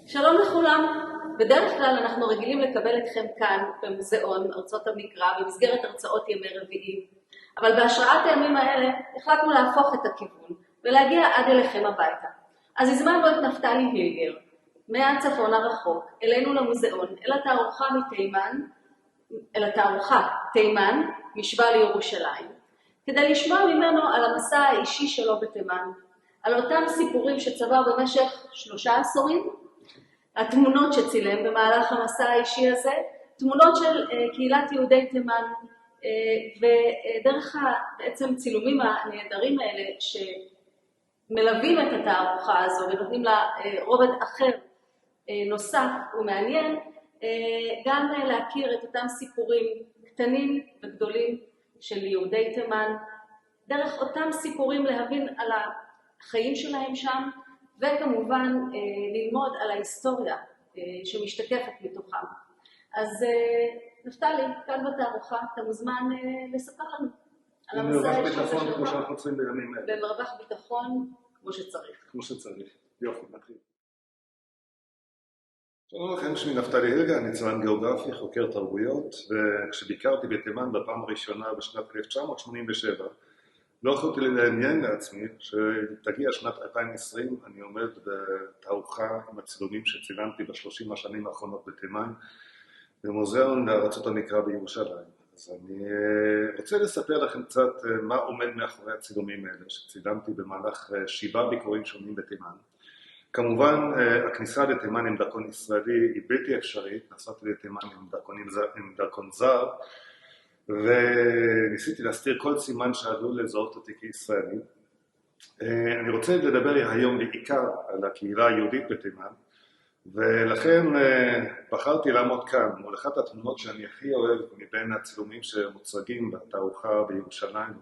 שלום לכולם. בדרך כלל אנחנו רגילים לקבל אתכם כאן במוזיאון ארצות המקרא במסגרת הרצאות ימי רביעי. אבל בהשראת הימים האלה החלטנו להפוך את הכיוון ולהגיע עד אליכם הביתה. אז הזמנו את נפתלי הילגר מהצפון הרחוק אלינו למוזיאון, אל התערוכה תימן משווה לירושלים, כדי לשמוע ממנו על המסע האישי שלו בתימן, על אותם סיפורים שצבר במשך 3 עשורים, התמונות שצילם במהלך המסע האישי הזה, תמונות של קהילת יהודי תימן, ודרך בעצם צילומים הנהדרים האלה שמלווים את התערוכה הזו ונותנים לה רובד אחר נוסף ומעניין, גם להכיר את אותם סיפורים קטנים וגדולים של יהודי תימן, דרך אותם סיפורים להבין על החיים שלהם שם, וכמובן ללמוד על ההיסטוריה שמשתקפת מתוכם. אז נפתלי, כאן בתערוכה, אתה מוזמן לספר לנו על המסע האישי שלך. כמו שאנחנו צריכים בימים האלה. במרווח ביטחון כמו שצריך. כמו שצריך. יופי, נתחיל. שלום לכם, שמי נפתלי הילגר, אני צלם גיאוגרפי, חוקר תרבויות, וכשביקרתי בתימן בפעם הראשונה בשנת 1987, לא יכולתי לדמיין לעצמי שתגיע שנת 2020, אני עומד בתערוכה עם הצילומים שצילמתי ב30 השנים האחרונות בתימן, במוזיאון לארצות המקרא בירושלים. אז אני רוצה לספר לכם קצת מה עומד מאחורי הצילומים האלה שצילמתי במהלך 7 ביקורים שונים בתימן. כמובן, הכניסה לתימן עם דרכון ישראלי היא בלתי אפשרית, נסעתי לתימן עם דרכון זר, וניסיתי להסתיר כל סימן שעלול לזהות אותי כישראלי. אני רוצה לדבר היום בעיקר על הקהילה היהודית בתימן, ולכן בחרתי לעמוד כאן מול אחת התמונות שאני הכי אוהב מבין הצילומים שמוצגים בתערוכה בירושלים,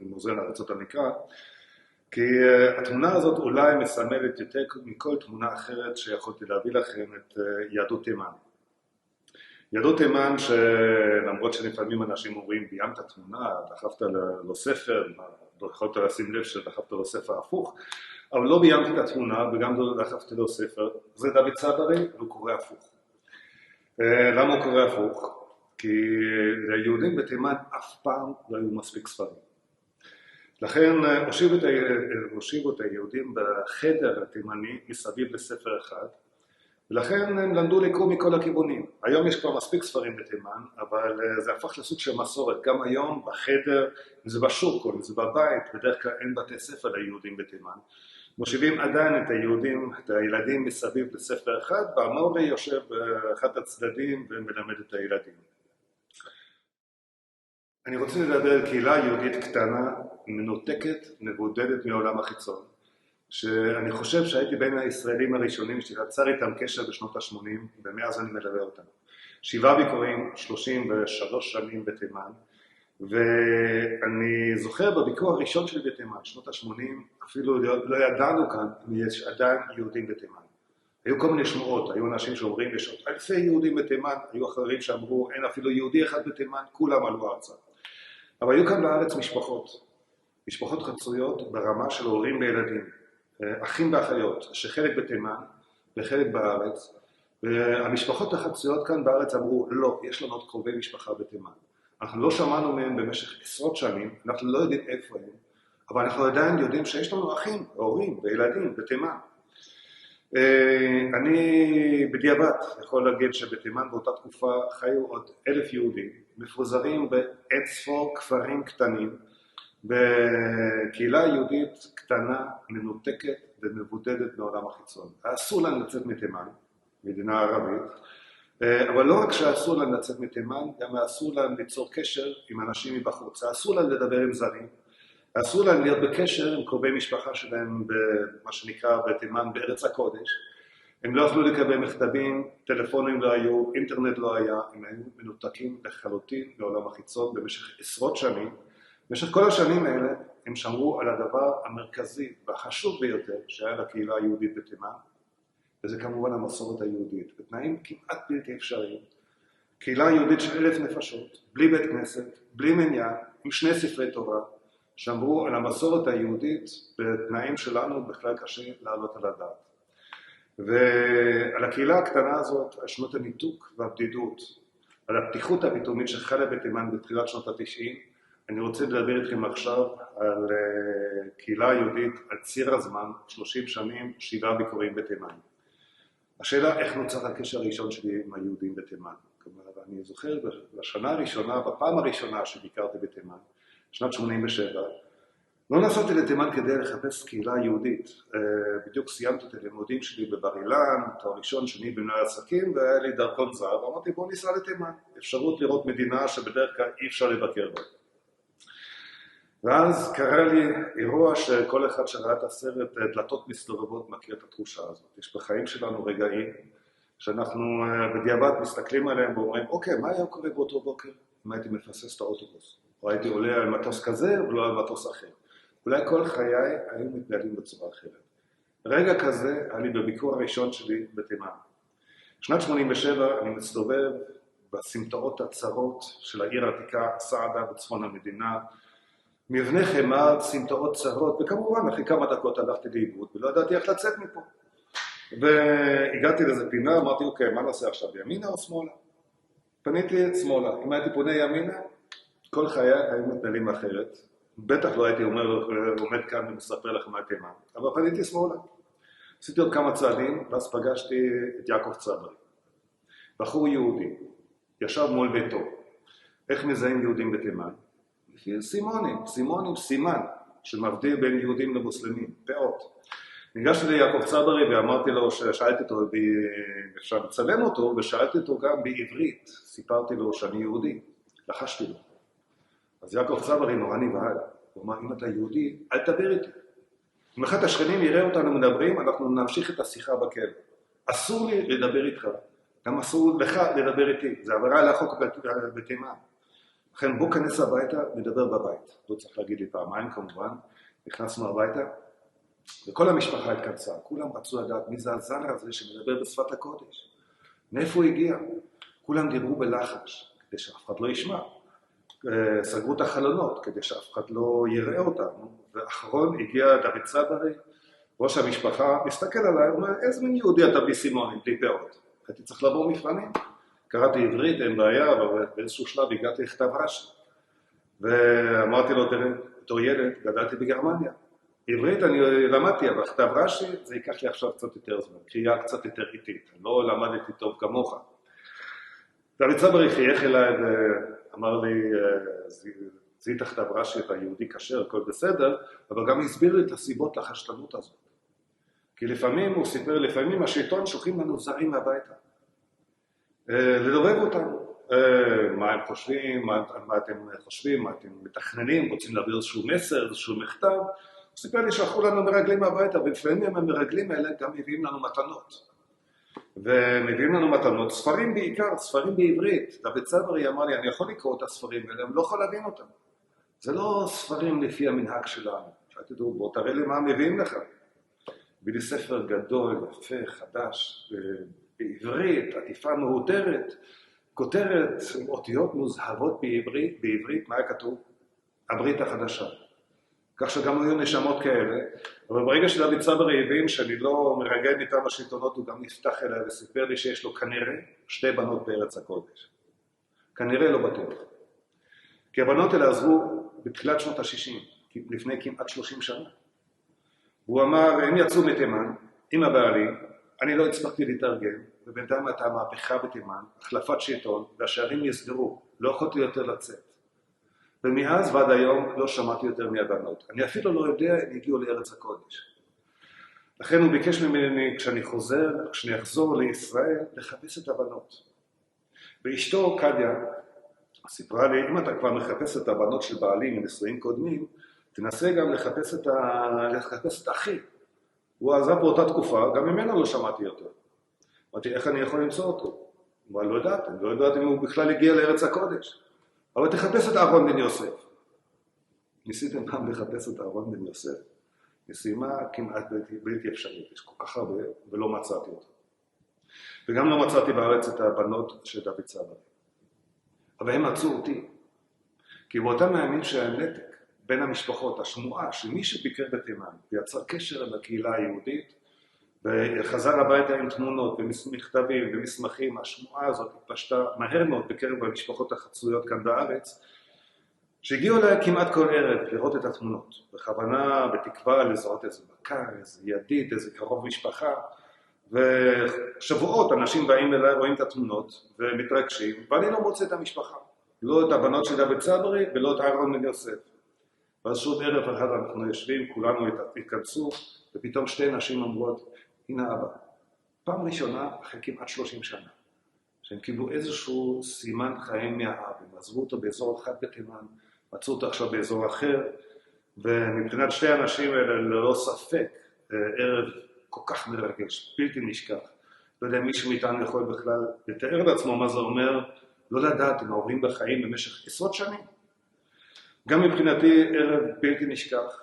במוזיאון ארצות המקרא, כי התמונה הזאת אולי מסמלת יותר מכל תמונה אחרת שיכולתי להביא לכם את יהדות תימן. יהדות תימן שלמרות שלפעמים אנשים אומרים ביימת תמונה, דחפת לו ספר, יכולת לשים לב שדחפת לו ספר הפוך, אבל לא ביימתי את התמונה וגם לא דחפתי לו ספר, זה דוד צברי והוא קורא הפוך. למה הוא קורא הפוך? כי ליהודים בתימן אף פעם לא היו מספיק ספרים. לכן הושיבו את היהודים בחדר התימני מסביב לספר אחד, ולכן הם למדו לקרוא מכל הכיוונים. היום יש כבר מספיק ספרים בתימן, אבל זה הפך לסוג של מסורת. גם היום בחדר, אם זה בשורקול, אם זה בבית, בדרך כלל אין בתי ספר ליהודים בתימן. מושיבים עדיין את היהודים, את הילדים מסביב לספר אחד, והמורה יושב באחד הצדדים ומלמד את הילדים. אני רוצה לדבר על קהילה יהודית קטנה, מנותקת, מבודדת מעולם החיצון, שאני חושב שהייתי בין הישראלים הראשונים שיצר איתם קשר בשנות ה-80, ומאז אני מלווה אותם. 7 ביקורים, 33 שנים בתימן, ואני זוכר בביקור הראשון שלי בתימן, שנות ה-80, אפילו לא ידענו כאן אם יש עדיין יהודים בתימן. היו כל מיני שמועות, היו אנשים שאומרים יש עוד אלפי יהודים בתימן, היו אחרים שאמרו אין אפילו יהודי אחד בתימן, כולם עלו ארצה. אבל היו כאן בארץ משפחות חצויות ברמה של הורים וילדים, אחים ואחיות, שחלק בתימן וחלק בארץ, והמשפחות החצויות כאן בארץ אמרו, לא, יש לנו עוד קרובי משפחה בתימן. אנחנו לא שמענו מהם במשך עשרות שנים, אנחנו לא יודעים איפה הם, אבל אנחנו עדיין יודעים שיש לנו אחים, הורים וילדים בתימן. אני בדיעבד יכול להגיד שבתימן באותה תקופה חיו עוד 1,000 יהודים, מפוזרים באין-ספור כפרים קטנים, בקהילה יהודית קטנה, מנותקת ומבודדת מעולם החיצון. אסור להם לצאת מתימן, מדינה ערבית, אבל לא רק שאסור להם לצאת מתימן, גם אסור להם ליצור קשר עם אנשים מבחוץ, אסור להם לדבר עם זרים, אסור להם להיות בקשר עם קרובי משפחה שלהם במה שנקרא בתימן בארץ הקודש. הם לא יכלו לקבל מכתבים, טלפונים לא היו, אינטרנט לא היה, הם היו מנותקים לחלוטין לעולם החיצון במשך עשרות שנים. במשך כל השנים האלה הם שמרו על הדבר המרכזי והחשוב ביותר שהיה לקהילה היהודית בתימן, וזה כמובן המסורת היהודית, בתנאים כמעט בלתי אפשריים. קהילה יהודית של 1,000 נפשות, בלי בית כנסת, בלי מניין, עם 2 ספרי תורה, שמרו על המסורת היהודית בתנאים שלנו בכלל קשה לעלות על הדעת. על הקהילה הקטנה הזאת, על שנות הניתוק והבדידות, על הפתיחות הפתאומית שחלה בתימן בתחילת שנות ה-90, אני רוצה לדבר איתכם עכשיו על קהילה יהודית על ציר הזמן, 30 שנים, 7 ביקורים בתימן. השאלה איך נוצר הקשר הראשון שלי עם היהודים בתימן. כלומר, אני זוכר בשנה הראשונה, בפעם הראשונה שביקרתי בתימן, שנת 87, לא נסעתי לתימן כדי לחפש קהילה יהודית. בדיוק סיימתי את הלימודים שלי בבר אילן, תואר ראשון שני במנהל עסקים, והיה לי דרכון זר, ואמרתי בוא ניסע לתימן. אפשרות לראות מדינה שבדרך כלל אי אפשר לבקר בה. ואז קרה לי אירוע שכל אחד שראה את הסרט דלתות מסתובבות מכיר את התחושה הזאת. יש בחיים שלנו רגעים שאנחנו בדיעבד מסתכלים עליהם ואומרים, אוקיי, מה היה קורה באותו בוקר אם הייתי מפסס את האוטובוס? או הייתי עולה על מטוס כזה ולא על מטוס אחר. אולי כל חיי היו מתנהלים בצורה אחרת. רגע כזה היה לי בביקור הראשון שלי בתימן. שנת 87 אני מסתובב בסמטאות הצרות של העיר העתיקה סעדה בצפון המדינה, מבנה חמד, סמטאות צרות, וכמובן אחרי כמה דקות הלכתי לאיבוד ולא ידעתי איך לצאת מפה. והגעתי לאיזה פינה, אמרתי אוקיי, מה נעשה עכשיו, ימינה או שמאלה? פניתי שמאלה, אם הייתי פונה ימינה, כל חיי היו מתנהלים אחרת. בטח לא הייתי עומד כאן ומספר לכם מה תימן, אבל פניתי שמאלה. עשיתי עוד כמה צעדים, ואז פגשתי את יעקב צברי. בחור יהודי, ישב מול ביתו. איך מזהים יהודים בתימן? לפי סימונים, סימן, שמבדיל בין יהודים למוסלמים, פאות. ניגשתי ליעקב צברי ואמרתי לו, שאלתי אותו, אפשר לצלם אותו, ושאלתי אותו גם בעברית. סיפרתי לו שאני יהודי, לחשתי לו. אז יעקב צברי נורא נבהל. הוא אמר, אם אתה יהודי, אל תדבר איתי. אם אחד השכנים יראה אותנו מדברים, אנחנו נמשיך את השיחה בכלא. אסור לי לדבר איתך, גם אסור לך לדבר איתי. זה עבירה על החוק בתימן. לכן בוא כנס הביתה, נדבר בבית. לא צריך להגיד לי פעמיים כמובן. נכנסנו הביתה, וכל המשפחה התכנסה. כולם רצו לדעת מי זה הזר הזה שמדבר בשפת הקודש. מאיפה הוא הגיע? כולם דיברו בלחש, כדי שאף אחד לא ישמע. סגרו את החלונות, כדי שאף אחד לא יראה אותנו. ואחרון הגיע דוד צברי, ראש המשפחה, מסתכל עליי, אומר, איזה מין יהודי אתה בלי סימונים, בלי פאות? הייתי צריך לעבור מבחנים. קראתי עברית, אין בעיה, אבל באיזשהו שלב הגעתי לכתב רש"י. ואמרתי לו, תראה, בתור ילד, גדלתי בגרמניה. עברית אני למדתי, אבל כתב רש"י, זה ייקח לי עכשיו קצת יותר זמן, קריאה קצת יותר איטית. אני לא למדתי טוב כמוך. דוד צברי חייך אליי ואמר לי, זיהית כתב רש"י, אתה יהודי כשר, הכל בסדר, אבל גם הסביר לי את הסיבות לחשדנות הזאת. כי לפעמים, הוא סיפר, לפעמים השלטון שולחים לנו זרים מהביתה. לדובב אותנו, מה הם חושבים, מה אתם חושבים, מה אתם מתכננים, רוצים להעביר איזשהו מסר, איזשהו מכתב. הוא סיפר לי שלחו לנו מרגלים מהביתה, ולפעמים המרגלים האלה גם מביאים לנו מתנות. ומביאים לנו מתנות, ספרים בעיקר, ספרים בעברית. דוד צברי אמר לי, אני יכול לקרוא את הספרים האלה, אני לא יכול להבין אותם. זה לא ספרים לפי המנהג שלנו. שאלתי לו, בוא תראה לי מה מביאים לך. הביא לי ספר גדול, יפה, חדש, בעברית, עטיפה מהודרת, כותרת, אותיות מוזהבות בעברית, מה היה כתוב? הברית החדשה. כך שגם היו נשמות כאלה, אבל ברגע שדוד צברי הבין שאני לא מרגל מטעם השלטונות, הוא גם נפתח אליי וסיפר לי שיש לו כנראה 2 בנות בארץ הקודש. כנראה לא בטוח. כי הבנות האלה עזבו בתחילת שנות ה-60, לפני כמעט 30 שנה. הוא אמר, הם יצאו מתימן, עם הבעלים, אני לא הצלחתי להתארגן, ובינתיים הייתה מהפכה בתימן, החלפת שלטון, והשערים נסגרו, לא יכולתי יותר לצאת. ומאז ועד היום לא שמעתי יותר מהבנות. אני אפילו לא יודע אם הגיעו לארץ הקודש. לכן הוא ביקש ממני, כשאני אחזור לישראל, לחפש את הבנות. ואשתו, קדיה, סיפרה לי, אם אתה כבר מחפש את הבנות של בעלים מנישואים קודמים, תנסה גם לחפש את אחי. הוא עזב באותה תקופה, גם ממנו לא שמעתי יותר. אמרתי, איך אני יכול למצוא אותו? הוא אמר, לא יודעת אם הוא בכלל הגיע לארץ הקודש. אבל תחפש את אהרון בן יוסף. ניסיתם פעם לחפש את אהרון בן יוסף? משימה כמעט בלתי אפשרית, יש כל כך הרבה, ולא מצאתי אותו. וגם לא מצאתי בארץ את הבנות של דוד צברי. אבל הם מצאו אותי. כי באותם הימים שהנתק בין המשפחות, השמועה, שמי שביקר בתימן ויצר קשר עם הקהילה היהודית, וחזר הביתה עם תמונות ומכתבים ומסמכים. השמועה הזאת התפשטה מהר מאוד בקרב המשפחות החצויות כאן בארץ, שהגיעו אליי כמעט כל ערב לראות את התמונות, בכוונה, בתקווה לזהות איזה מכר, איזה ידיד, איזה קרוב משפחה, ושבועות אנשים באים אליי, רואים את התמונות ומתרגשים, ואני לא מוצא את המשפחה, לא את הבנות של דוד צברי ולא את אהרון בן יוסף. ואז שוב ערב אחד אנחנו יושבים, כולנו התכנסו, ופתאום שתי נשים אומרות, הנה אבא, פעם ראשונה אחרי כמעט 30 שנה, שהם קיבלו איזשהו סימן חיים מהאב, הם עזבו אותו באזור אחד בתימן, מצאו אותו עכשיו באזור אחר, ומבחינת שתי האנשים האלה ללא ספק, ערב כל כך מרגש, בלתי נשכח. לא יודע אם מישהו מאיתנו יכול בכלל לתאר לעצמו מה זה אומר, לא לדעת אם עוברים בחיים במשך עשרות שנים. גם מבחינתי ערב בלתי נשכח,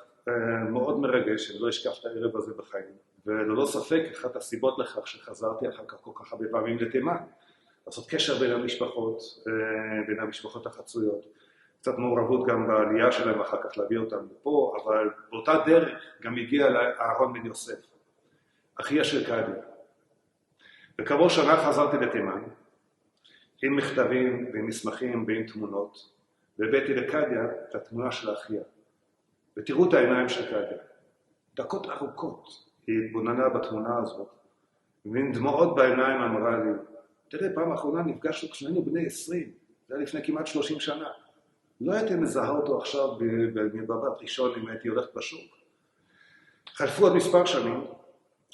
מאוד מרגש, אני לא אשכח את הערב הזה בחיים. וללא ספק, אחת הסיבות לכך שחזרתי אחר כך כל כך הרבה פעמים לתימן, לעשות קשר בין המשפחות, בין המשפחות החצויות. קצת מעורבות גם בעלייה שלהם, אחר כך להביא אותם לפה, אבל באותה דרך גם הגיע לאהרון בן יוסף, אחיה של קדיה. וכעבור שנה חזרתי לתימן, עם מכתבים ועם מסמכים ועם תמונות, והבאתי לקדיה את התמונה של אחיה. ותראו את העיניים של קדיה. דקות ארוכות היא התבוננה בתמונה הזאת, ועם דמעות בעיניים אמרה לי, תראה, פעם האחרונה נפגשנו כשהיינו בני 20, זה היה לפני כמעט 30 שנה. לא הייתי מזהה אותו עכשיו במבט ראשון אם הייתי הולכת בשוק. חלפו עוד מספר שנים,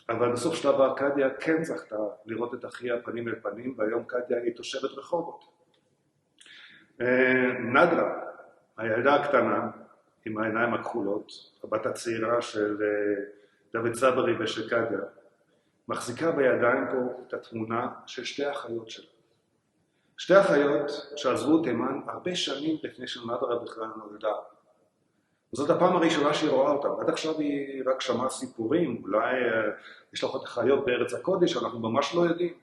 אבל בסוף שלב קדיה כן זכתה לראות את אחיה פנים אל פנים, והיום קדיה היא תושבת רחובות. נדרה, הילדה הקטנה, עם העיניים הכחולות, הבת הצעירה של דוד צברי ושל קדיה, מחזיקה בידיים פה את התמונה של שתי אחיות שלה. שתי אחיות שעזבו תימן הרבה שנים לפני שנדרה בכלל נולדה. זאת הפעם הראשונה שהיא רואה אותם. עד עכשיו היא רק שמעה סיפורים, אולי יש לך עוד אחיות בארץ הקודש, אנחנו ממש לא יודעים.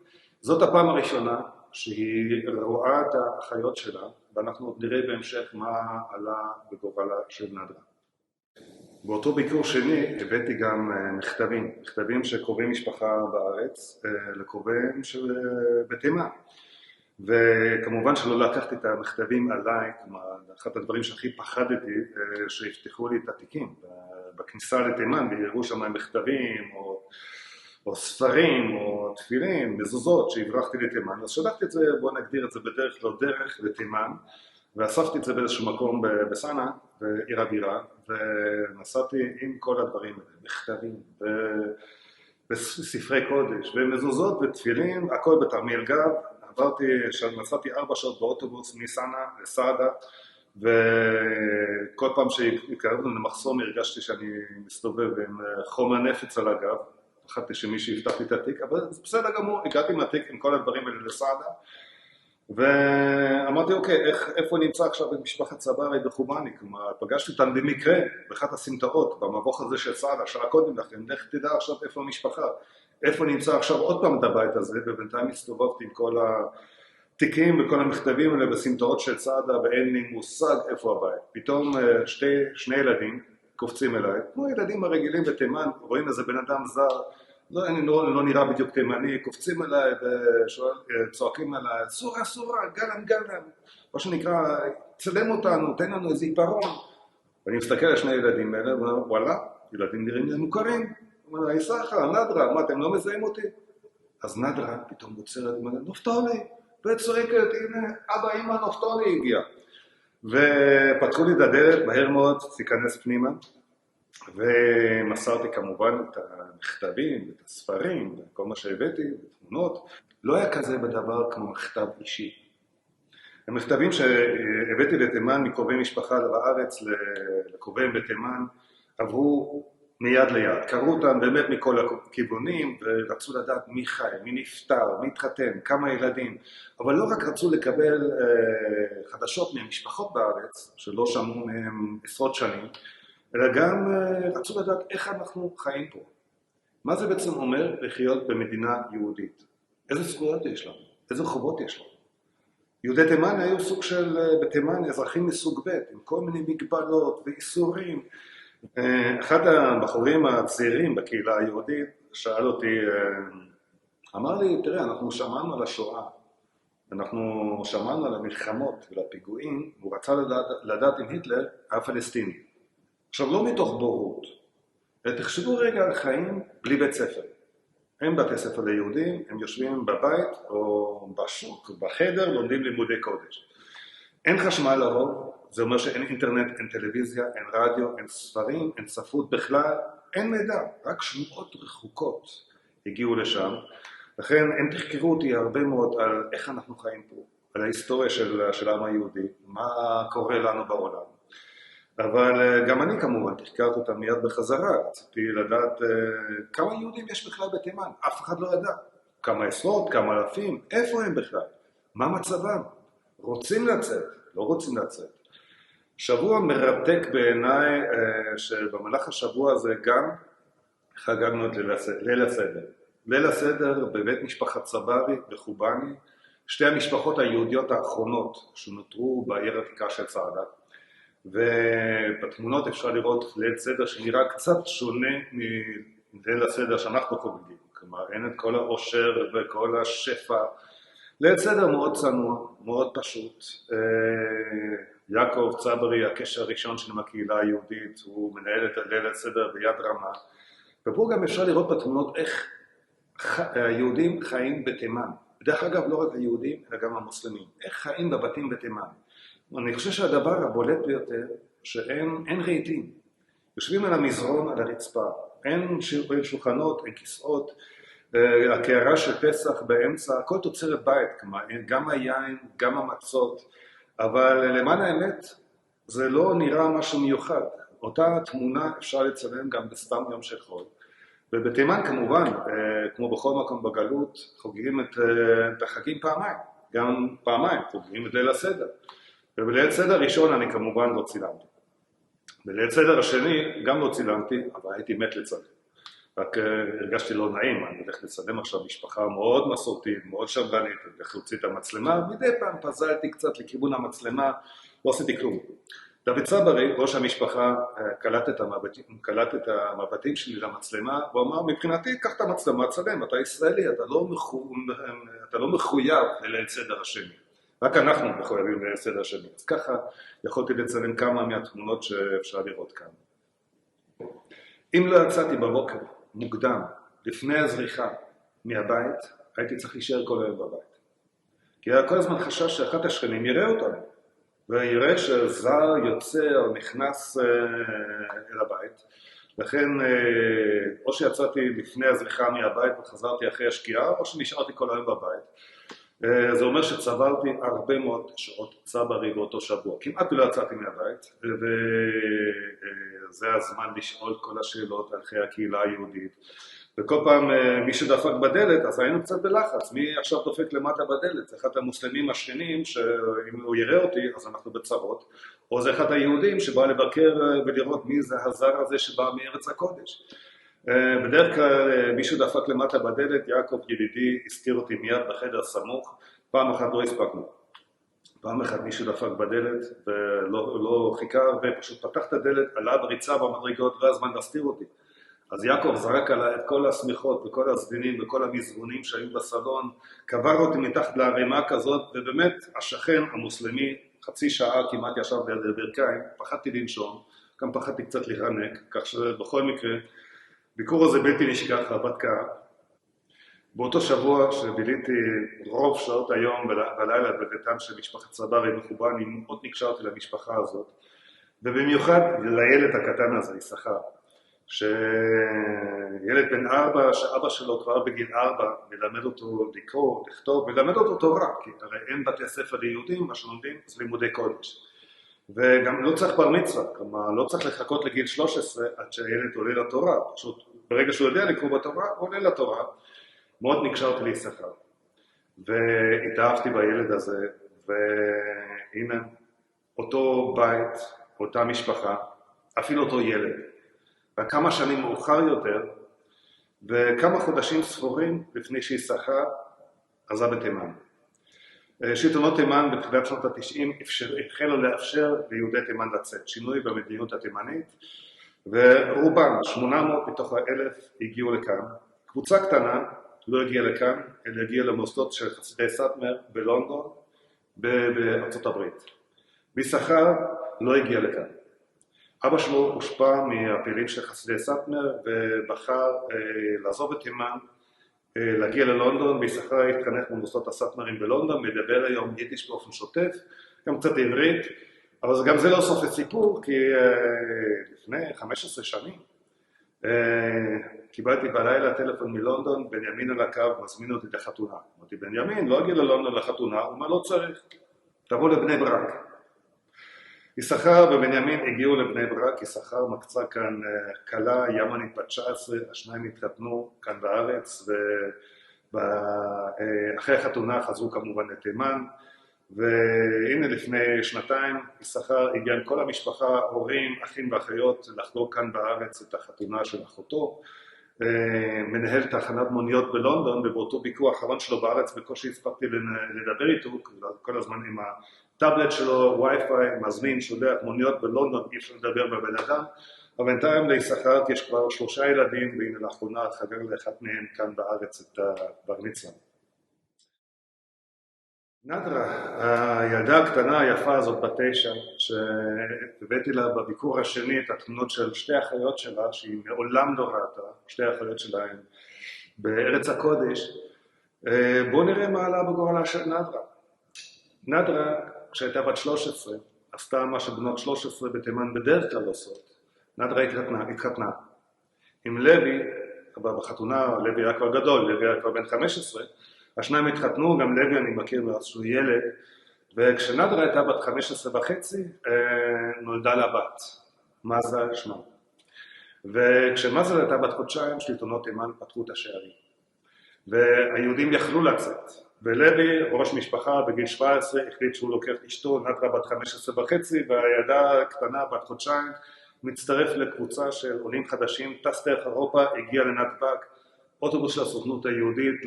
זאת הפעם הראשונה שהיא רואה את האחיות שלה, ואנחנו עוד נראה בהמשך מה עלה בגורלה של נדרה. באותו ביקור שני הבאתי גם מכתבים של קרובי משפחה בארץ, לקרוביהם בתימן. וכמובן שלא לקחתי את המכתבים עליי, כלומר, אחד הדברים שהכי פחדתי, שיפתחו לי את התיקים בכניסה לתימן, ויראו שם מכתבים, או ספרים, או תפילין, מזוזות שהברחתי לתימן, אז שלחתי את זה, בואו נגדיר את זה בדרך לא דרך לתימן, ואספתי את זה באיזשהו מקום בסנה, בעיר הבירה, ונסעתי עם כל הדברים האלה, מכתבים, בספרי קודש, ומזוזות ותפילין, הכל בתרמיל גב. נסעתי 4 שעות באוטובוס מסנה לסעדה, וכל פעם שהתקרבנו למחסום הרגשתי שאני מסתובב עם חומר נפץ על הגב, פחדתי שמישהו יפתח לי את התיק, אבל זה בסדר גמור, הגעתי עם התיק עם כל הדברים האלה לסעדה, ואמרתי אוקיי, איפה נמצא עכשיו במשפחת צברי בחומני, כלומר פגשתי אותם במקרה, באחת הסמטאות, במבוך הזה של סעדה, שעה קודם לכן, לך תדע עכשיו איפה המשפחה, איפה נמצא עכשיו עוד פעם את הבית הזה, ובינתיים הסתובבתי עם כל התיקים וכל המכתבים האלה בסמטאות של צעדה, ואין לי מושג איפה הבית. פתאום שני ילדים קופצים אליי, כמו ילדים הרגילים בתימן, רואים איזה בן אדם זר, לא נראה בדיוק תימני, קופצים אליי וצועקים אליי, סורה, גלם, מה שנקרא, צלם אותנו, תן לנו איזה עיפרון. ואני מסתכל על שני ילדים האלה, ואומר, וואלה, ילדים נראים לי מוכרים. הוא אומר, איסחה, נדרה, מה, אתם לא מזהים אותי? אז נדרה פתאום מוצרת, הוא אומר, נופתולי, וצועקת, הנה, אבא, אמא, נופתולי הגיע. ופתחו לי את הדלת, מהר מאוד, תיכנס פנימה, ומסרתי כמובן את המכתבים, את הספרים, וכל מה שהבאתי, תמונות. לא היה כזה בדבר כמו מכתב אישי. המכתבים שהבאתי לתימן מקרובי משפחה בארץ לקרוביהם בתימן, עברו מיד ליד, קראו אותם באמת מכל הכיוונים, ורצו לדעת מי חי, מי נפטר, מי התחתן, כמה ילדים, אבל לא רק רצו לקבל חדשות מהמשפחות בארץ, שלא שמעו מהם עשרות שנים, אלא גם רצו לדעת איך אנחנו חיים פה. מה זה בעצם אומר לחיות במדינה יהודית? איזה זכויות יש לנו? איזה חובות יש לנו? יהודי תימן היו סוג של, בתימן, אזרחים מסוג ב', עם כל מיני מגבלות ואיסורים, אחד הבחורים הצעירים בקהילה היהודית שאל אותי, אמר לי, תראה, אנחנו שמענו על השואה, אנחנו שמענו על המלחמות ועל והוא רצה לדעת אם היטלר היה פלסטיני. עכשיו, לא מתוך בורות, תחשבו רגע על חיים בלי בית ספר. אין בתי ספר ליהודים, הם יושבים בבית או בשוק, בחדר, לומדים לימודי קודש. אין חשמל לרוב, זה אומר שאין אינטרנט, אין טלוויזיה, אין רדיו, אין ספרים, אין ספרות בכלל, אין מידע, רק שמועות רחוקות הגיעו לשם. לכן הם תחקרו אותי הרבה מאוד על איך אנחנו חיים פה, על ההיסטוריה של העם היהודי, מה קורה לנו בעולם. אבל גם אני כמובן תחקרתי אותם מיד בחזרה, רציתי לדעת כמה יהודים יש בכלל בתימן, אף אחד לא ידע, כמה עשרות, כמה אלפים, איפה הם בכלל, מה מצבם, רוצים לצאת, לא רוצים לצאת. שבוע מרתק בעיניי שבמהלך השבוע הזה גם חגגנו את ליל הסדר. ליל הסדר בבית משפחת צברי בחובני, שתי המשפחות היהודיות האחרונות שנותרו בעיר העתיקה של סעדת. ובתמונות אפשר לראות ליל סדר שנראה קצת שונה מליל הסדר שאנחנו חוגגים. כלומר, אין את כל העושר וכל השפע. ליל סדר מאוד צנוע, מאוד פשוט. יעקב צברי, הקשר הראשון של הקהילה היהודית, הוא מנהל את ליל הסדר ביד רמה. ופה גם אפשר לראות בתמונות איך היהודים חיים בתימן. בדרך אגב, לא רק היהודים, אלא גם המוסלמים. איך חיים בבתים בתימן. אני חושב שהדבר הבולט ביותר, שאין רהיטים. יושבים על המזרון, על הרצפה. אין שולחנות, אין כיסאות. הקערה של פסח באמצע, הכל תוצרת בית, כלומר, גם היין, גם המצות. אבל למען האמת, זה לא נראה משהו מיוחד. אותה תמונה אפשר לצלם גם בסתם יום של חול. ובתימן כמובן, כמו בכל מקום בגלות, חוגגים את החגים פעמיים. גם פעמיים, חוגגים את ליל הסדר. ובליל סדר ראשון אני כמובן לא צילמתי. בליל סדר השני גם לא צילמתי, אבל הייתי מת לצלם. רק הרגשתי לא נעים, אני הולך לצלם עכשיו משפחה מאוד מסורתית, מאוד שברנית, אני הולך להוציא את המצלמה, מדי פעם פזלתי קצת לכיוון המצלמה, לא עשיתי כלום. דוד צברי, ראש המשפחה, קלט את המבטים שלי למצלמה, הוא אמר, מבחינתי, קח את המצלמה, צלם, אתה ישראלי, אתה לא מחויב לליל סדר השני. רק אנחנו מחויבים לסדר שני. אז ככה יכולתי לצלם כמה מהתמונות שאפשר לראות כאן. אם לא יצאתי בבוקר, מוקדם, לפני הזריחה מהבית, הייתי צריך להישאר כל היום בבית. כי כל הזמן חשש שאחת השכנים יראה אותנו, ויראה שזר יוצא או נכנס אל הבית. לכן, או שיצאתי לפני הזריחה מהבית וחזרתי אחרי השקיעה, או שנשארתי כל היום בבית. זה אומר שצברתי הרבה מאוד שעות צברי באותו שבוע. כמעט לא יצאתי מהבית, וזה הזמן לשאול כל השאלות על חיי הקהילה היהודית. וכל פעם מי שדפק בדלת, אז היינו קצת בלחץ. מי עכשיו דופק למטה בדלת? זה אחד המוסלמים השכנים, שאם הוא יראה אותי, אז אנחנו בצרות. או זה אחד היהודים שבא לבקר ולראות מי זה הזר הזה שבא מארץ הקודש. בדרך כלל מישהו דפק למטה בדלת, יעקב ידידי הסתיר אותי מיד בחדר סמוך, פעם אחת לא הספקנו. פעם אחת מישהו דפק בדלת ולא חיכה ופשוט פתח את הדלת, עלה בריצה במדרגות והזמן להסתיר אותי. אז יעקב זרק עליי את כל הסמיכות וכל הסדינים וכל המזרונים שהיו בסלון, קבר אותי מתחת להרימה כזאת, ובאמת השכן המוסלמי חצי שעה כמעט ישב ליד הברכיים, פחדתי לנשום, גם פחדתי קצת להירנק, כך שבכל מקרה ביקור הזה בלתי נשכח, בת קהל. באותו שבוע שביליתי רוב שעות היום בלילה בביתם של משפחת צברי בחובני, מאוד נקשרתי למשפחה הזאת, ובמיוחד לילד הקטן הזה, יששכר, שילד בן 4, שאבא שלו כבר בגיל 4 מלמד אותו לקרוא, לכתוב, מלמד אותו תורה, כי הרי אין בתי ספר ליהודים, מה שלומדים זה לימודי קודש. וגם לא צריך בר מצווה, כלומר לא צריך לחכות לגיל 13 עד שהילד עולה לתורה, פשוט ברגע שהוא יודע לקרוא בתורה, הוא עולה לתורה. מאוד נקשרתי ליששכר, והתאהבתי בילד הזה, והנה אותו בית, אותה משפחה, אפילו אותו ילד. וכמה שנים מאוחר יותר, וכמה חודשים ספורים לפני שיששכר עזב את תימן. שלטונות תימן בתחילת שנות ה-90 התחילו לאפשר ליהודי תימן לצאת, שינוי במדיניות התימנית, ורובם, 800 מתוך 1,000 הגיעו לכאן. קבוצה קטנה לא הגיעה לכאן, אלא הגיעה למוסדות של חסידי סאטמר בלונדון, בארצות הברית. ביששכר לא הגיע לכאן. אבא שלו הושפע מהפעילים של חסידי סאטמר ובחר לעזוב את תימן, להגיע ללונדון. ביששכר התחנך במוסדות הסאטמרים בלונדון, מדבר היום יידיש באופן שוטף, גם קצת עברית, אבל גם זה לא סוף הסיפור, כי לפני 15 שנים קיבלתי בלילה טלפון מלונדון, בנימין על הקו מזמין אותי לחתונה. אמרתי, בנימין, לא אגיע ללונדון לחתונה, הוא אומר, לא צריך, תבוא לבני ברק. ביששכר ובנימין הגיעו לבני ברק, יששכר מקצה כאן כלה ימנית בת 19, השניים התחתנו כאן בארץ, ואחרי החתונה חזרו כמובן לתימן, והנה לפני שנתיים יששכר הגיע עם כל המשפחה, הורים, אחים ואחיות, לחגוג כאן בארץ את החתונה של אחותו, מנהל תחנת מוניות בלונדון, ובאותו ביקור האחרון שלו בארץ בקושי הספקתי לדבר איתו, כל הזמן עם הטאבלט שלו, וי-פיי, מזמין, שולח מוניות בלונדון, אי אפשר לדבר בבן אדם, אבל בינתיים ליששכר יש כבר 3 ילדים, והנה לאחרונה חגג לאחת מהם כאן בארץ את בר מצווה. נדרה, הילדה הקטנה היפה הזאת בת 9, שהבאתי לה בביקור השני את התמונות של 2 אחיות שלה, שהיא מעולם לא ראתה, 2 אחיות שלהן בארץ הקודש. בואו נראה מה עלה בגורלה של נדרה. נדרה, כשהייתה בת 13, עשתה מה שבנות 13 בתימן בדרך כלל עושות. נדרה התחתנה עם לוי, בחתונה לוי היה כבר גדול, לוי היה כבר בן 15, השניים התחתנו, גם לוי אני מכיר מאז שהוא ילד, וכשנדרה הייתה בת 15 וחצי, נולדה לה בת, מזל שמה. וכשמזל הייתה בת חודשיים, שלטונות תימן פתחו את השערים. והיהודים יכלו לצאת, ולוי, ראש משפחה, בגיל 17, החליט שהוא לוקח אשתו, נדרה בת 15 וחצי, והילדה הקטנה בת חודשיים, מצטרף לקבוצה של עולים חדשים, טס דרך אירופה, הגיע לנתב"ג, אוטובוס של הסוכנות היהודית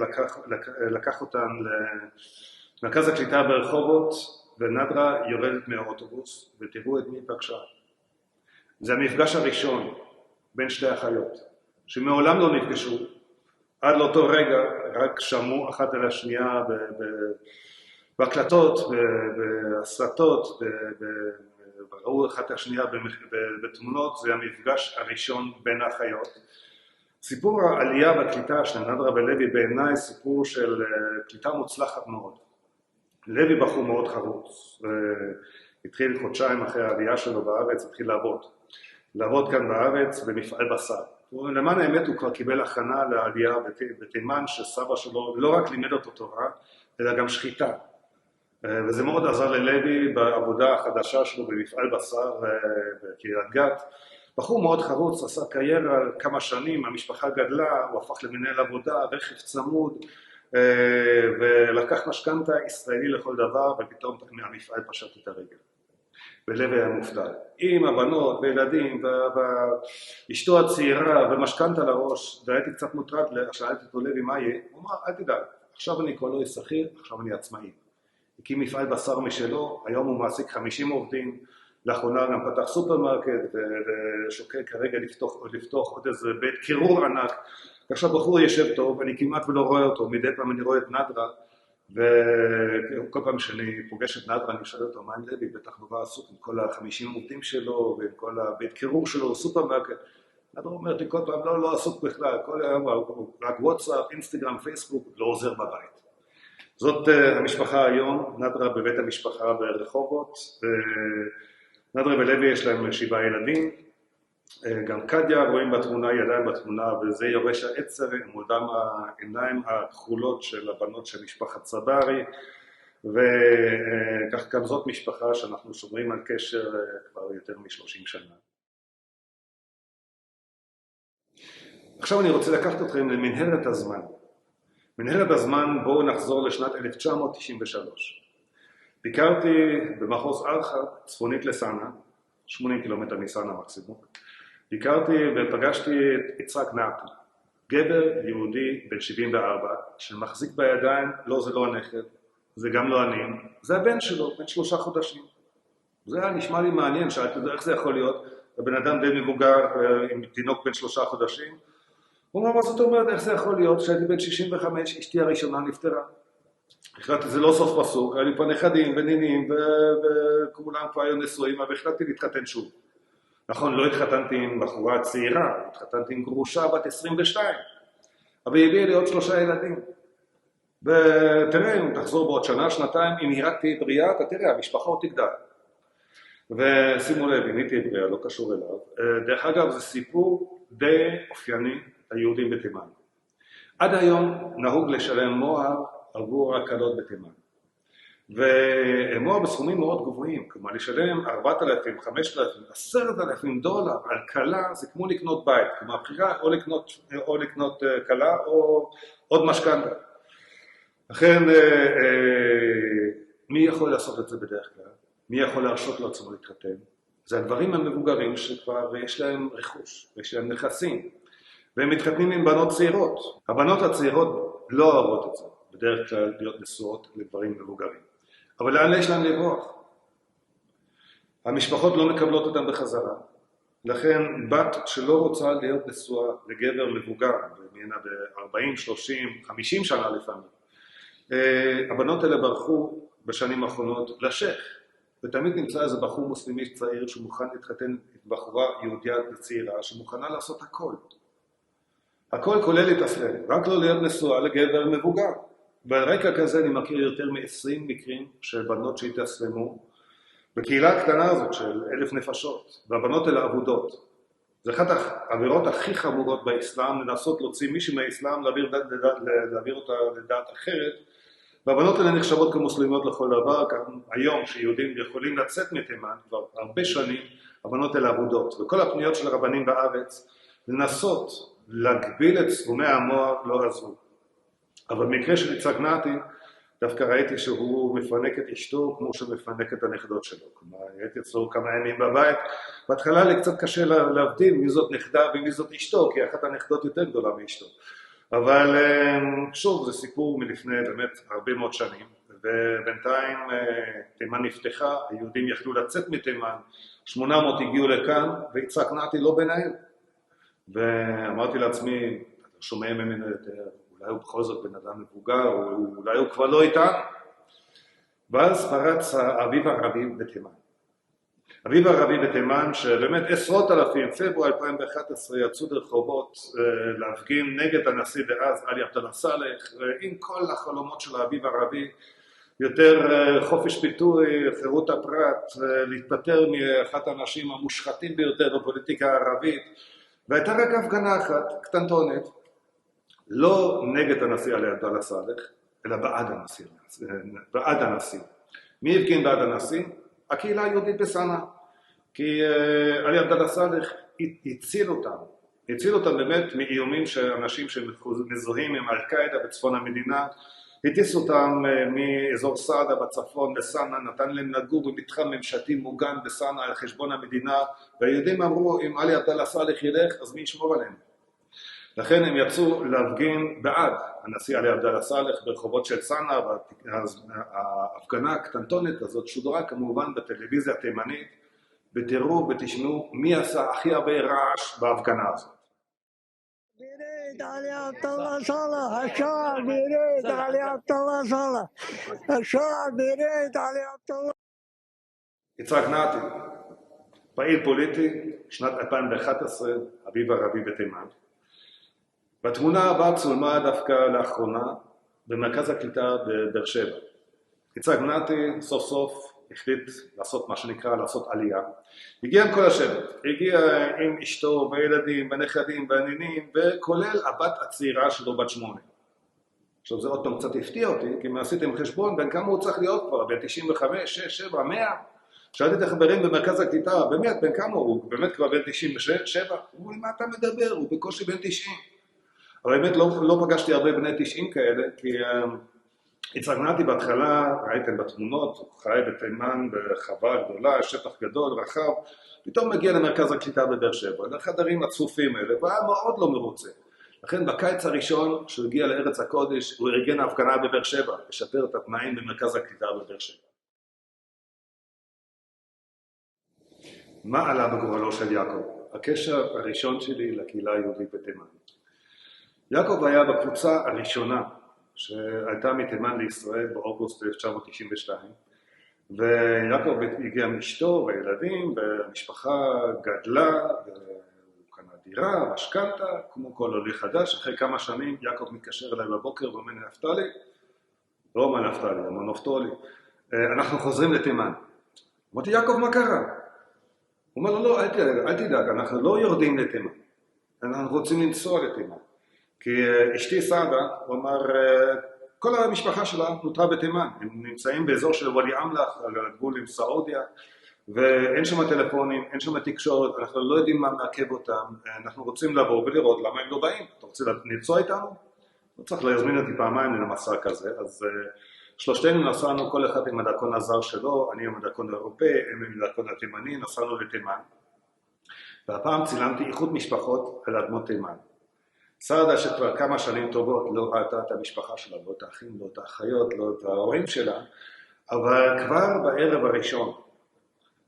לקח אותם למרכז הקליטה ברחובות, ונדרה יורדת מהאוטובוס, ותראו את מי פגשה. זה המפגש הראשון בין 2 אחיות, שמעולם לא נפגשו, עד לאותו רגע רק שמעו אחת על השנייה בהקלטות, בהסרטות, וראו אחת השנייה בתמונות. זה המפגש הראשון בין האחיות. סיפור העלייה והקליטה של נדרה ולוי בעיניי סיפור של קליטה מוצלחת מאוד. לוי בחור מאוד חרוץ, התחיל חודשיים אחרי העלייה שלו בארץ, התחיל לעבוד כאן בארץ במפעל בשר. למען האמת הוא כבר קיבל הכנה לעלייה בתימן, שסבא שלו לא רק לימד אותו תורה, אלא גם שחיטה. וזה מאוד עזר ללוי בעבודה החדשה שלו במפעל בשר בקריית גת. בחור מאוד חרוץ, עשה קריירה כמה שנים, המשפחה גדלה, הוא הפך למנהל עבודה, רכב צמוד, ולקח משכנתה ישראלי לכל דבר, ופתאום מהמפעל פשט את הרגל. ולוי היה מופתע. עם הבנות וילדים, ואשתו הצעירה, ומשכנתה לראש, והייתי קצת מוטרד, שאלתי אותו לוי מה יהיה, הוא אמר, אל תדאג, עכשיו אני כבר לא שכיר, עכשיו אני עצמאי. הקים מפעל בשר משלו, היום הוא מעסיק 50 עובדים, לאחרונה גם פתח סופרמרקט, ושוקל כרגע לפתוח עוד איזה בית קירור ענק. עכשיו בחור יושב טוב, אני כמעט ולא רואה אותו, מדי פעם אני רואה את נדרה, וכל פעם שאני פוגש את נדרה אני שואל אותו, מה עם לוי? בטח נורא עסוק עם כל ה-50 עובדים שלו, ועם כל הבית קירור שלו, סופרמרקט. נדרה אומרת לי כל פעם, לא עסוק בכלל, כל היום רק וואטסאפ, אינסטגרם, פייסבוק, לא עוזר בבית. זאת המשפחה היום, נדרה בבית המשפחה ברחובות, נדרה ולוי יש להם 7 ילדים, גם קדיה רואים בתמונה, ידיים בתמונה, וזה יורש העצר עם אותם העיניים הכחולות של הבנות של משפחת צברי, וכך גם זאת משפחה שאנחנו שומרים על קשר כבר יותר מ-30 שנה. עכשיו אני רוצה לקחת אתכם למנהרת הזמן. מנהרת הזמן, בואו נחזור לשנת 1993. ביקרתי במחוז ארחה, צפונית לסאנה, 80 קילומטר מסאנה מקסימום. ביקרתי ופגשתי את יצחק נאפלי, גבר יהודי בן 74, שמחזיק בידיים, לא זה לא הנכד, זה גם לא אני, זה הבן שלו, בן 3 חודשים. זה היה נשמע לי מעניין, שאלתי איך זה יכול להיות, הבן אדם די מבוגר עם תינוק בן 3 חודשים. הוא אומר, מה זאת אומרת, איך זה יכול להיות שהייתי בן 65, אשתי הראשונה נפטרה. החלטתי, זה לא סוף פסוק, היה לי פה נכדים ונינים וכולם כבר היו נשואים, והחלטתי להתחתן שוב. נכון, לא התחתנתי עם בחורה צעירה, התחתנתי עם גרושה בת 22, אבל היא הביאה לי עוד 3 ילדים. ותראה, אם תחזור בעוד שנה, שנתיים, אם היא רק תהיה בריאה, אתה תראה, המשפחה עוד תגדל. ושימו לב, אם היא תהיה בריאה, לא קשור אליו. דרך אגב, זה סיפור די אופייני ליהודים בתימן. עד היום נהוג לשלם מוהר עבור הקלות בתימן. ומוהר בסכומים מאוד גבוהים, כלומר לשלם 4,000, 5,000, 10,000 דולר על קלה, זה כמו לקנות בית, כלומר הבחירה או לקנות קלה או עוד משכנתה. לכן, מי יכול לעשות את זה בדרך כלל? מי יכול להרשות לעצמו להתחתן? זה הדברים המבוגרים שכבר יש להם רכוש, יש להם נכסים, והם מתחתנים עם בנות צעירות. הבנות הצעירות לא אוהבות את זה, בדרך כלל להיות נשואות לגברים מבוגרים. אבל לאן יש להם לברוח? המשפחות לא מקבלות אותם בחזרה, לכן בת שלא רוצה להיות נשואה לגבר מבוגר, ומהנה ב-40, 30, 50 שנה לפעמים, הבנות האלה ברחו בשנים האחרונות לשייך, ותמיד נמצא איזה בחור מוסלמי צעיר שמוכן להתחתן עם בחורה יהודיה צעירה שמוכנה לעשות הכל. הכל כולל להתאסלם, רק לא להיות נשואה לגבר מבוגר. ועל רקע כזה אני מכיר יותר מ-20 מקרים של בנות שהתאסלמו בקהילה הקטנה הזאת של 1,000 נפשות, והבנות האלה עבודות. זה אחת העבירות הכי חמורות באסלאם, לנסות להוציא מישהו מהאסלאם, להעביר אותה לדעת אחרת, והבנות האלה נחשבות כמוסלמיות לכל דבר, גם היום שיהודים יכולים לצאת מתימן, כבר הרבה שנים, הבנות האלה עבודות. וכל הפניות של הרבנים בארץ, לנסות להגביל את סכומי המוהר לא עזרו. אבל במקרה של יצחק נתי, דווקא ראיתי שהוא מפנק את אשתו כמו שמפנק את הנכדות שלו. כלומר, הייתי אצלו כמה ימים בבית, בהתחלה לי קצת קשה להבדיל מי זאת נכדה ומי זאת אשתו, כי אחת הנכדות יותר גדולה מאשתו. אבל שוב, זה סיפור מלפני באמת הרבה מאוד שנים, ובינתיים תימן נפתחה, היהודים יכלו לצאת מתימן, 800 הגיעו לכאן, ויצחק נתי לא ביניהם. ואמרתי לעצמי, אתה שומע ממנו יותר, אולי הוא בכל זאת בן אדם מבוגר, או אולי הוא כבר לא איתנו. ואז פרץ האביב הערבי בתימן. אביב הערבי בתימן, שבאמת עשרות אלפים, פברואר 2011, יצאו לרחובות להפגין נגד הנשיא דאז, עלי עבדאללה סאלח, עם כל החלומות של האביב הערבי, יותר חופש ביטוי, חירות הפרט, להתפטר מאחת האנשים המושחתים ביותר בפוליטיקה הערבית, והייתה רק הפגנה אחת, קטנטונת, לא נגד הנשיא עלי עבדאללה סאלח, אלא בעד הנשיא. מי הפגין בעד הנשיא? הקהילה היהודית בסנא. כי עלי עבדאללה סאלח הציל אותם באמת מאיומים של אנשים שמזוהים עם אל-קאעידה בצפון המדינה, הטיסו אותם מאזור סעדה בצפון לסנא, נתן להם לגור במתחם ממשלתי מוגן בסנא על חשבון המדינה, והיהודים אמרו, אם עלי עבדאללה סאלח ילך, אז מי ישמור עליהם? לכן הם יצאו להפגין בעד הנשיא עלי עבדאללה סאלח ברחובות של סנא, וההפגנה הקטנטונת הזאת שודרה כמובן בטלוויזיה התימנית, ותראו ותשמעו מי עשה הכי הרבה רעש בהפגנה הזאת. يريد علي عبد الله صالح الشعب يريد علي عبد الله صالح الشعب يريد علي عبد الله. יצחק נתי, פעיל פוליטי, שנת 2011, אביב הערבי בתימן. בתמונה הבאה צולמה דווקא לאחרונה במרכז הקליטה בבאר שבע. יצחק נתי סוף סוף החליט לעשות מה שנקרא לעשות עלייה. הגיע עם כל השבט, הגיע עם אשתו וילדים ונכדים והנינים, וכולל הבת הצעירה שלו בת 8. עכשיו זה עוד פעם קצת הפתיע אותי, כי אם עשיתם חשבון בין כמה הוא צריך להיות כבר, בין 95, 6, 7, 100. שאלתי את החברים במרכז הקליטה, באמת בין כמה הוא? באמת כבר בין 96, 7? הוא אומר, מה אתה מדבר? הוא בקושי בין 90. אבל באמת לא פגשתי הרבה בני 90 כאלה, כי יצחק נתי בהתחלה, ראיתם בתמונות, הוא חי בתימן בחווה גדולה, שטח גדול, רחב, פתאום מגיע למרכז הקליטה בבאר שבע, לחדרים הצפופים האלה, והיה מאוד לא מרוצה. לכן בקיץ הראשון, כשהוא הגיע לארץ הקודש, הוא ארגן ההפגנה בבאר שבע, לשפר את התנאים במרכז הקליטה בבאר שבע. מה עלה בגורלו של יעקב? הקשר הראשון שלי לקהילה היהודית בתימן. יעקב היה בקבוצה הראשונה שהייתה מתימן לישראל באוגוסט 1992, ויעקב הגיע עם אשתו וילדים, והמשפחה גדלה, והוא קנה דירה, משכנתה, כמו כל עולה חדש. אחרי כמה שנים יעקב מתקשר אליי בבוקר ואומר לי, נפתלי, לא מה נפתלי, מה נפתולי, אנחנו חוזרים לתימן. אמרתי, יעקב, מה קרה? הוא אומר לו, לא, אל תדאג, אנחנו לא יורדים לתימן, אנחנו רוצים לנסוע לתימן. כי אשתי סעדה, הוא אמר, כל המשפחה שלה נותרה בתימן, הם נמצאים באזור של ואדי אמלח, על הגבול עם סעודיה, ואין שם טלפונים, אין שם תקשורת, אנחנו לא יודעים מה מעכב אותם, אנחנו רוצים לבוא ולראות למה הם לא באים. אתה רוצה לנסוע איתנו? לא צריך להזמין אותי פעמיים למסע כזה, אז שלושתנו נסענו, כל אחד עם הדרכון הזר שלו, אני עם הדרכון האירופאי, הם עם הדרכון התימני, נסענו לתימן. והפעם צילמתי איחוד משפחות על אדמות תימן. סעדה שכבר כמה שנים טובות לא ראתה את המשפחה שלה, לא את האחים, לא את האחיות, לא את ההורים שלה, אבל כבר בערב הראשון,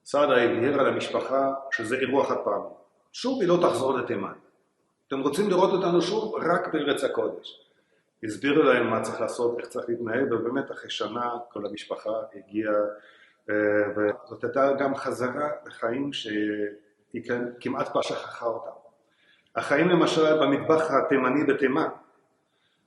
סעדה הבהירה למשפחה שזה אירוע חד פעמי. שוב היא לא תחזור לתימן. אתם רוצים לראות אותנו שוב רק בארץ הקודש. הסבירו להם מה צריך לעשות, איך צריך להתנהל, ובאמת אחרי שנה כל המשפחה הגיעה, וזאת הייתה גם חזרה לחיים שהיא כמעט כבר שכחה אותם. החיים למשל במטבח התימני בתימן.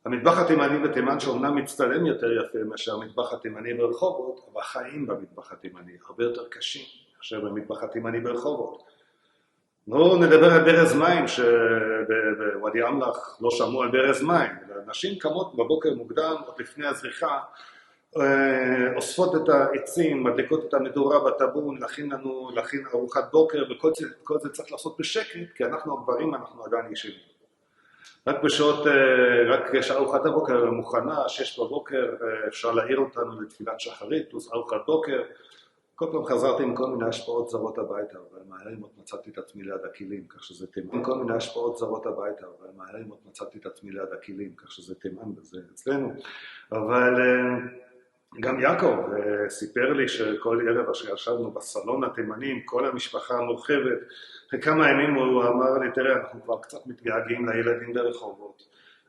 המטבח התימני בתימן שאומנם מצטלם יותר יפה מאשר המטבח התימני ברחובות, אבל החיים במטבח התימני הרבה יותר קשים מאשר במטבח התימני ברחובות. לא נדבר על ברז מים, שבוואדי אמלח לא שמעו על ברז מים. אנשים קמות בבוקר מוקדם, עוד לפני הזריחה, אוספות את העצים, מדליקות את המדורה בטאבון, להכין ארוחת בוקר, וכל זה צריך לעשות בשקט, כי אנחנו הגברים, אנחנו עדיין ישנים. רק כשארוחת הבוקר מוכנה, 6 בבוקר, אפשר להעיר אותנו לתפילת שחרית, פלוס ארוחת בוקר. כל פעם חזרתי עם כל מיני השפעות זרות הביתה, אבל מהר מאוד מצאתי את עצמי ליד הכלים, כך שזה תימן. עם כל מיני השפעות זרות הביתה, אבל מהר מאוד מצאתי את עצמי ליד הכלים, כך שזה תימן וזה אצלנו. אבל גם יעקב סיפר לי שכל ערב שישבנו בסלון התימני עם כל המשפחה המורחבת, אחרי כמה ימים הוא אמר לי, תראה, אנחנו כבר קצת מתגעגעים לילדים ברחובות,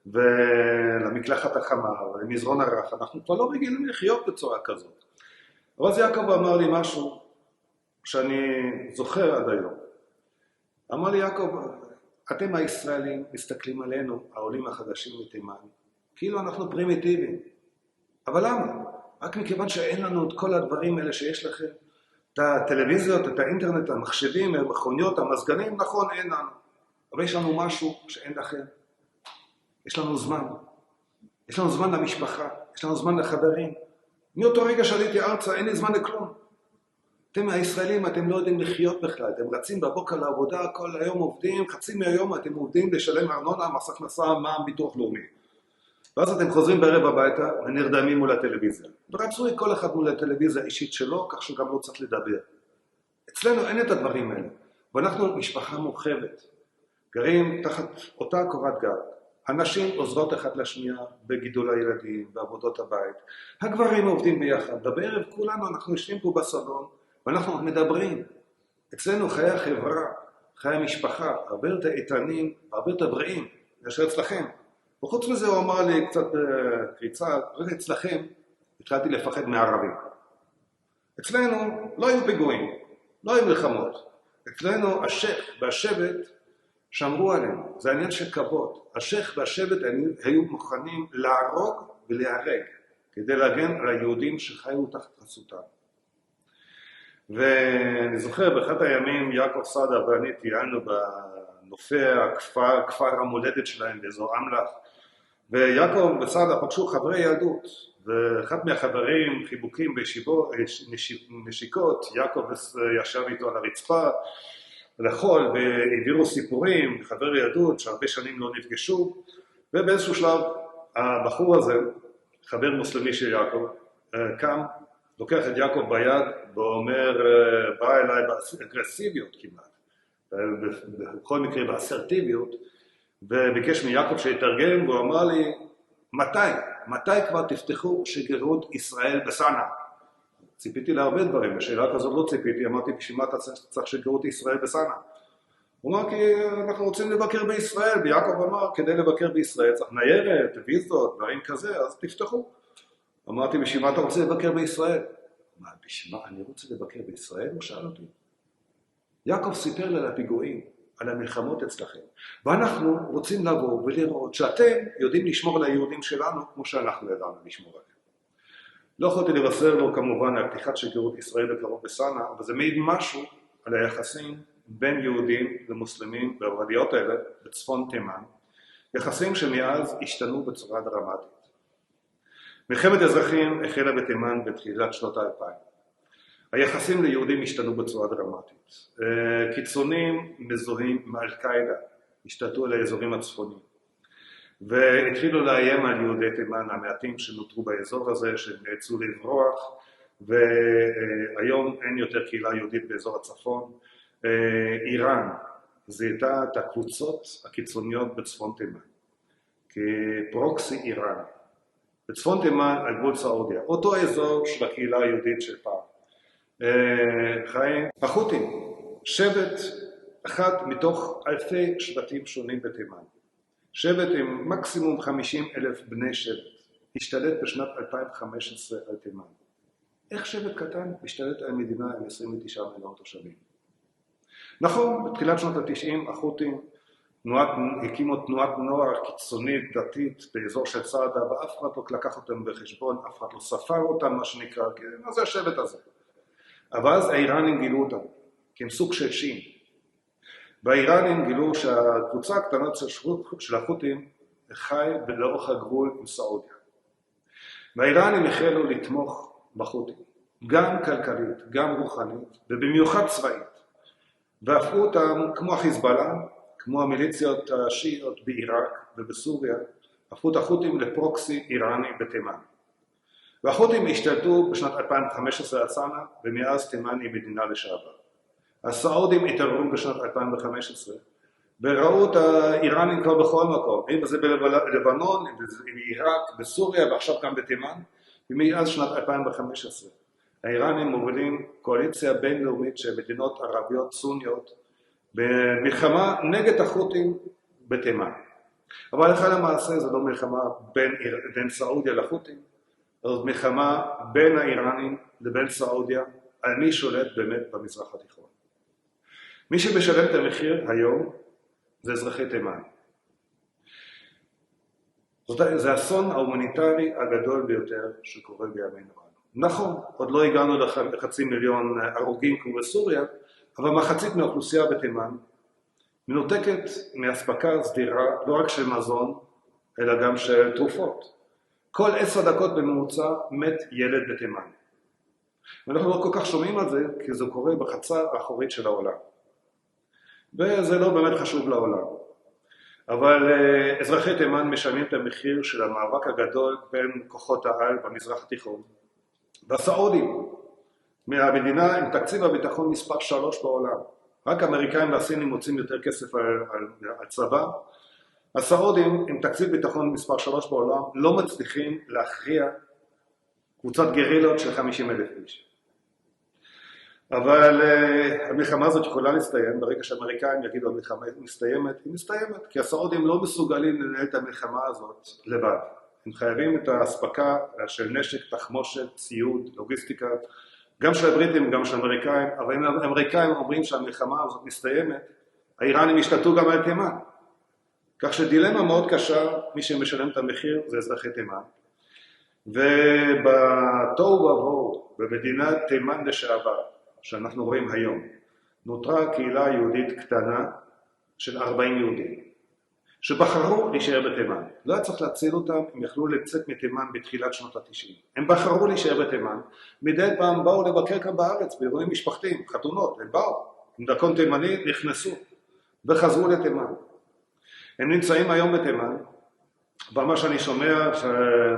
ולמקלחת החמה, ולמזרון הרך, אנחנו כבר לא רגילים לחיות בצורה כזאת. אבל אז יעקב אמר לי משהו שאני זוכר עד היום. אמר לי, יעקב, אתם הישראלים מסתכלים עלינו, העולים החדשים מתימן, כאילו אנחנו פרימיטיביים. אבל למה? רק מכיוון שאין לנו את כל הדברים האלה שיש לכם. את הטלוויזיות, את האינטרנט, המחשבים, המכוניות, המזגנים, נכון, אין לנו. אבל יש לנו משהו שאין לכם. יש לנו זמן. יש לנו זמן למשפחה, יש לנו זמן לחברים. מאותו רגע שעליתי ארצה, אין לי זמן לכלום. אתם הישראלים, אתם לא יודעים לחיות בכלל, אתם רצים בבוקר לעבודה, כל היום עובדים, חצי מהיום אתם עובדים לשלם ארנונה, מס הכנסה, מע"מ, ביטוח לאומי. ואז אתם חוזרים בערב הביתה ונרדמים מול הטלוויזיה. ורצוי כל אחד מול הטלוויזיה האישית שלו, כך שגם לא צריך לדבר. אצלנו אין את הדברים האלה, ואנחנו משפחה מורחבת. גרים תחת אותה קורת גג. הנשים עוזרות אחת לשנייה בגידול הילדים, בעבודות הבית. הגברים עובדים ביחד, ובערב כולנו אנחנו יושבים פה בסלון, ואנחנו מדברים. אצלנו חיי החברה, חיי המשפחה, הרבה יותר איתנים, הרבה יותר בריאים, מאשר אצלכם. וחוץ מזה הוא אמר לי קצת קריצה, רק אצלכם התחלתי לפחד מערבים. אצלנו לא היו פיגועים, לא היו מלחמות. אצלנו השייך והשבט שמרו עלינו, זה העניין של כבוד. השייך והשבט היו מוכנים להרוג ולהרג, כדי להגן על היהודים שחיו תחת חסותם. ואני זוכר, באחד הימים יעקב סעדה ואני טיילנו בנופי הכפר המולדת שלהם באזור אמלח, ויעקב וסעדה פגשו חברי ילדות, ואחד מהחברים חיבוקים בישיבות, נשיקות, יעקב ישב איתו על הרצפה, לחול, והעבירו סיפורים, חבר ילדות שהרבה שנים לא נפגשו, ובאיזשהו שלב הבחור הזה, חבר מוסלמי של יעקב, קם, לוקח את יעקב ביד ואומר, בא אליי באגרסיביות כמעט, בכל מקרה באסרטיביות, וביקש מיעקב שיתרגם, והוא אמר לי, מתי כבר תפתחו שגרירות ישראל בסנא? ציפיתי להרבה דברים, בשאלה כזאת לא ציפיתי, אמרתי, בשביל מה אתה צריך שגרירות ישראל בסנה? הוא אמר, כי אנחנו רוצים לבקר בישראל, ויעקב אמר, כדי לבקר בישראל צריך ניירת, ויזות, דברים כזה, אז תפתחו. אמרתי, בשביל מה אתה רוצה לבקר בישראל? מה, בשביל מה אני רוצה לבקר בישראל? הוא שאל אותי. יעקב סיפר לי על הפיגועים, על המלחמות אצלכם, ואנחנו רוצים לבוא ולראות שאתם יודעים לשמור על היהודים שלנו כמו שאנחנו ידענו לשמור עליהם. לא יכולתי לבשר לו כמובן על פתיחת שגרירות ישראל בקרוב בסנה, אבל זה מעיד משהו על היחסים בין יהודים למוסלמים בוואדיות האלה בצפון תימן, יחסים שמאז השתנו בצורה דרמטית. מלחמת אזרחים החלה בתימן בתחילת שנות ה-2000. היחסים ליהודים השתנו בצורה דרמטית. קיצונים מזוהים עם אל-קאעידה, השתלטו על האזורים הצפוניים. והתחילו לאיים על יהודי תימן המעטים שנותרו באזור הזה, שנאלצו לברוח, והיום אין יותר קהילה יהודית באזור הצפון. איראן זיהתה את הקבוצות הקיצוניות בצפון תימן, כפרוקסי איראן. בצפון תימן על גבול סעודיה, אותו אזור של הקהילה היהודית של פעם. חיים החות'ים, שבט אחד מתוך אלפי שבטים שונים בתימן. שבט עם מקסימום 50,000 בני שבט, השתלט בשנת 2015 על תימן. איך שבט קטן משתלט על מדינה עם 29 מיליון תושבים? נכון, בתחילת שנות ה-90 החות'ים הקימו תנועת נוער קיצונית דתית באזור של סעדה, ואף אחד לא לקח אותם בחשבון, אף אחד לא ספר אותם, מה שנקרא, מה זה השבט הזה? אבל אז האיראנים גילו אותם, כי הם סוג של שין. והאיראנים גילו שהקבוצה הקטנה של החות'ים חי לאורך הגבול עם סעודיה. והאיראנים החלו לתמוך בחות'ים, גם כלכלית, גם רוחנית, ובמיוחד צבאית. והפכו אותם כמו החיזבאללה, כמו המיליציות השיעיות בעיראק ובסוריה, הפכו את החות'ים לפרוקסי איראני בתימן. והחות'ים השתלטו בשנת 2015 על סנה, ומאז תימן היא מדינה לשעבר. הסעודים התעוררו בשנת 2015, וראו את האיראנים כבר בכל מקום, אם זה בלבנון, אם זה בעיראק, בסוריה, ועכשיו גם בתימן, ומאז שנת 2015. האיראנים מובילים קואליציה בינלאומית של מדינות ערביות סוניות, במלחמה נגד החות'ים בתימן. אבל הלכה למעשה זו לא מלחמה בין סעודיה לחות'ים, זאת מלחמה בין האיראנים לבין סעודיה, על מי שולט באמת במזרח התיכון. מי שמשלם את המחיר היום זה אזרחי תימן. זה האסון ההומניטרי הגדול ביותר שקורה בימינו אנו. נכון, עוד לא הגענו לחצי מיליון הרוגים כמו בסוריה, אבל מחצית מהאוכלוסייה בתימן מנותקת מאספקה סדירה לא רק של מזון, אלא גם של תרופות. כל 10 דקות בממוצע מת ילד בתימן. ואנחנו לא כל כך שומעים על זה, כי זה קורה בחצר האחורית של העולם. וזה לא באמת חשוב לעולם. אבל אזרחי תימן משלמים את המחיר של המאבק הגדול בין כוחות העל במזרח התיכון. והסעודים, מהמדינה עם תקציב הביטחון מספר 3 בעולם. רק האמריקאים והסינים מוצאים יותר כסף על צבא. הסעודים עם תקציב ביטחון מספר 3 בעולם לא מצליחים להכריע קבוצת גרילות של 50,000 איש. אבל המלחמה הזאת יכולה להסתיים, ברגע שהאמריקאים יגידו המלחמה מסתיימת, היא מסתיימת, כי הסעודים לא מסוגלים לנהל את המלחמה הזאת לבד. הם חייבים את ההספקה של נשק, תחמושת, ציוד, לוגיסטיקה, גם של הבריטים, גם של האמריקאים, אבל אם האמריקאים אומרים שהמלחמה הזאת מסתיימת, האיראנים ישתלטו גם על תימן. כך שדילמה מאוד קשה, מי שמשלם את המחיר זה אזרחי תימן. ובתוהו ובוהו, במדינת תימן לשעבר, שאנחנו רואים היום, נותרה קהילה יהודית קטנה של 40 יהודים, שבחרו להישאר בתימן. לא היה צריך להציל אותם, הם יכלו לצאת מתימן בתחילת שנות ה-90. הם בחרו להישאר בתימן, מדי פעם באו לבקר כאן בארץ, באירועים משפחתיים, חתונות, הם באו, עם דרכון תימני, נכנסו, וחזרו לתימן. הם נמצאים היום בתימן, ומה שאני שומע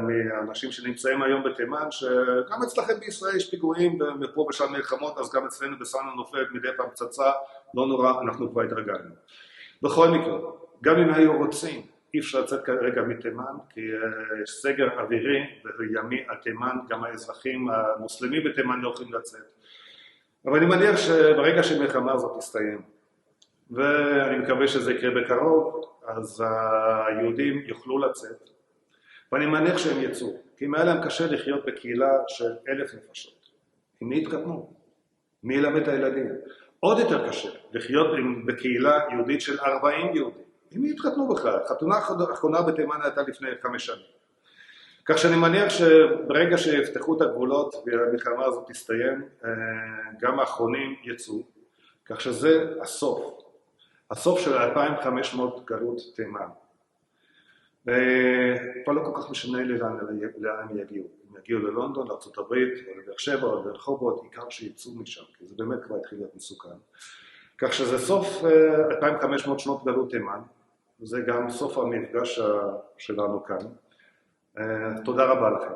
מאנשים שנמצאים היום בתימן, שגם אצלכם בישראל יש פיגועים ומפה ושם מלחמות, אז גם אצלנו בסנה נופלת מדי פעם פצצה, לא נורא, אנחנו כבר התרגלנו. בכל מקרה, גם אם היו רוצים, אי אפשר לצאת כרגע מתימן, כי יש סגר אווירי וימי על תימן, גם האזרחים המוסלמים בתימן לא יכולים לצאת. אבל אני מניח שברגע שהמלחמה הזאת תסתיים, ואני מקווה שזה יקרה בקרוב, אז היהודים יוכלו לצאת, ואני מניח שהם יצאו, כי אם היה להם קשה לחיות בקהילה של 1,000 נפשות. עם מי יתקטנו? מי ילמד את הילדים? עוד יותר קשה לחיות בקהילה יהודית של 40 יהודים. עם מי יתחתנו בכלל? חתונה האחרונה בתימן הייתה לפני 5 שנים. כך שאני מניח שברגע שיפתחו את הגבולות והמלחמה הזאת תסתיים, גם האחרונים יצאו, כך שזה הסוף. הסוף של 2,500 גלות תימן. פה לא כל כך משנה לי לאן הם יגיעו. הם יגיעו ללונדון, לארצות הברית, או לבאר שבע, או לרחובות, עיקר שיצאו משם, כי זה באמת כבר התחיל להיות מסוכן. כך שזה סוף 2,500 שנות גלות תימן, וזה גם סוף המפגש שלנו כאן. תודה רבה לכם.